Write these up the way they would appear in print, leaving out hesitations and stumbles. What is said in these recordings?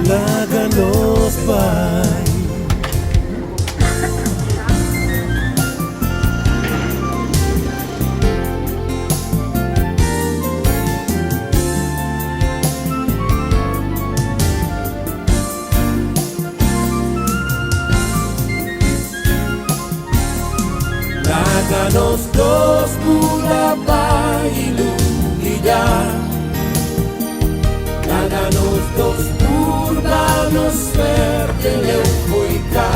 Láganos bay Láganos dos bulabay ilugida Láganos dos urbanos verde leucoica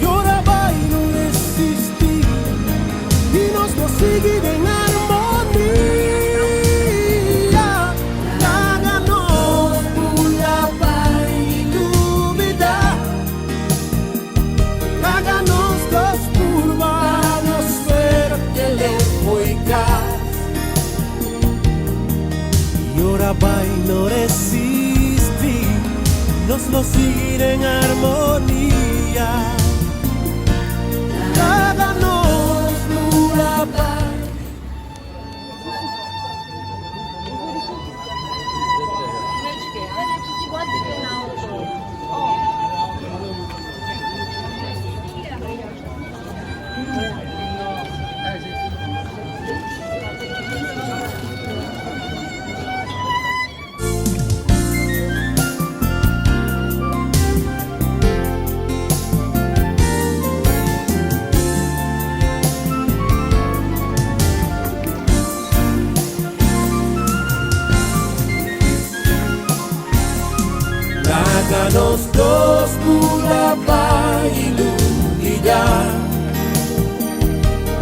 Yorabay no resistir y nos lo seguir en armonía Láganos bulabay ilugida Láganos dos urbanos verde leucoica Yorabay no resistir, nos lo seguir en armonía. Láganos Yorabay. Láganos dos bulabay ilugida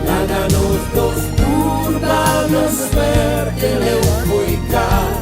Láganos dos urbanos verde leucoica